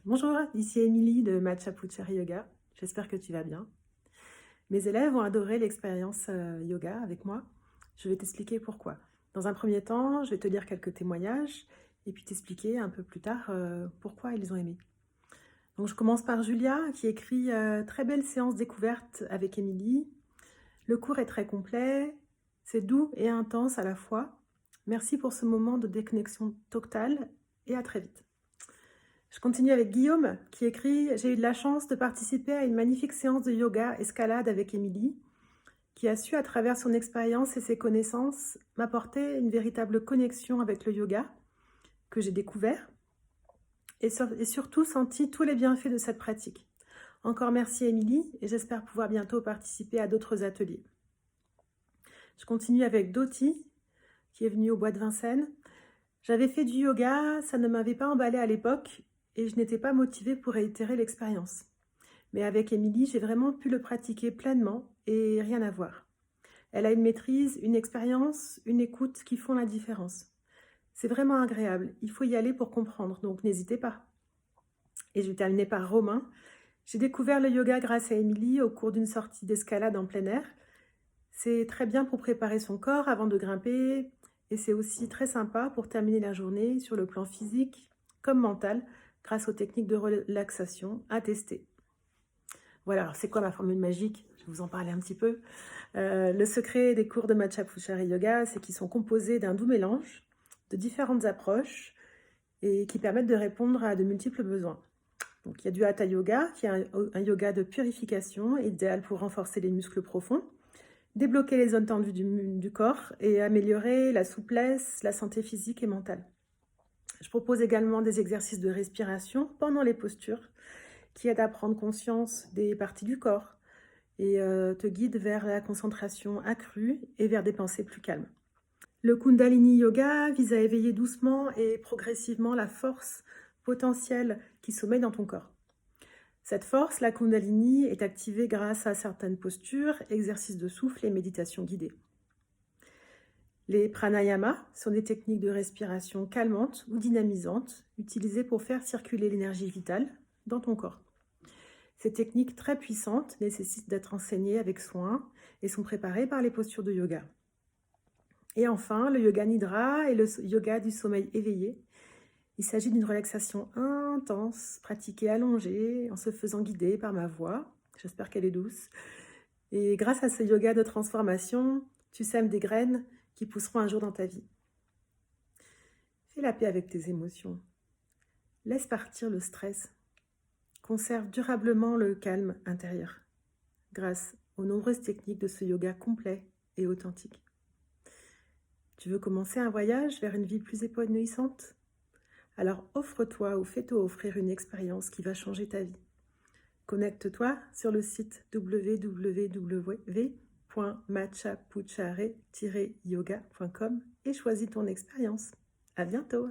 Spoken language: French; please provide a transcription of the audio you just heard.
Bonjour, ici Émilie de Matcha Puchari Yoga. J'espère que tu vas bien. Mes élèves ont adoré l'expérience yoga avec moi. Je vais t'expliquer pourquoi. Dans un premier temps, je vais te lire quelques témoignages et puis t'expliquer un peu plus tard pourquoi ils ont aimé. Donc je commence par Julia qui écrit très belle séance découverte avec Émilie. Le cours est très complet, c'est doux et intense à la fois. Merci pour ce moment de déconnexion totale et à très vite. Je continue avec Guillaume qui écrit « J'ai eu de la chance de participer à une magnifique séance de yoga escalade avec Émilie, qui a su, à travers son expérience et ses connaissances, m'apporter une véritable connexion avec le yoga que j'ai découvert et surtout senti tous les bienfaits de cette pratique. Encore merci Émilie et j'espère pouvoir bientôt participer à d'autres ateliers. » Je continue avec Doti qui est venue au Bois de Vincennes. « J'avais fait du yoga, ça ne m'avait pas emballé à l'époque et je n'étais pas motivée pour réitérer l'expérience. Mais avec Émilie, j'ai vraiment pu le pratiquer pleinement et rien à voir. Elle a une maîtrise, une expérience, une écoute qui font la différence. C'est vraiment agréable, il faut y aller pour comprendre, donc n'hésitez pas. » Et je vais terminer par Romain. « J'ai découvert le yoga grâce à Émilie au cours d'une sortie d'escalade en plein air. C'est très bien pour préparer son corps avant de grimper et c'est aussi très sympa pour terminer la journée sur le plan physique comme mental grâce aux techniques de relaxation à tester. » Voilà, alors c'est quoi ma formule magique? Je vais vous en parler un petit peu. Le secret des cours de Matcha Puchari Yoga, c'est qu'ils sont composés d'un doux mélange de différentes approches et qui permettent de répondre à de multiples besoins. Donc, il y a du Hatha Yoga, qui est un yoga de purification, idéal pour renforcer les muscles profonds, débloquer les zones tendues du corps et améliorer la souplesse, la santé physique et mentale. Je propose également des exercices de respiration pendant les postures qui aident à prendre conscience des parties du corps et te guident vers la concentration accrue et vers des pensées plus calmes. Le Kundalini Yoga vise à éveiller doucement et progressivement la force potentielle qui sommeille dans ton corps. Cette force, la Kundalini, est activée grâce à certaines postures, exercices de souffle et méditation guidée. Les pranayamas sont des techniques de respiration calmantes ou dynamisantes utilisées pour faire circuler l'énergie vitale dans ton corps. Ces techniques très puissantes nécessitent d'être enseignées avec soin et sont préparées par les postures de yoga. Et enfin, le yoga nidra est le yoga du sommeil éveillé. Il s'agit d'une relaxation intense, pratiquée allongée, en se faisant guider par ma voix. J'espère qu'elle est douce. Et grâce à ce yoga de transformation, tu sèmes des graines qui pousseront un jour dans ta vie. Fais la paix avec tes émotions. Laisse partir le stress. Conserve durablement le calme intérieur grâce aux nombreuses techniques de ce yoga complet et authentique. Tu veux commencer un voyage vers une vie plus épanouissante? Alors offre-toi ou fais-toi offrir une expérience qui va changer ta vie. Connecte-toi sur le site www.matchapuchare-yoga.com et choisis ton expérience. À bientôt!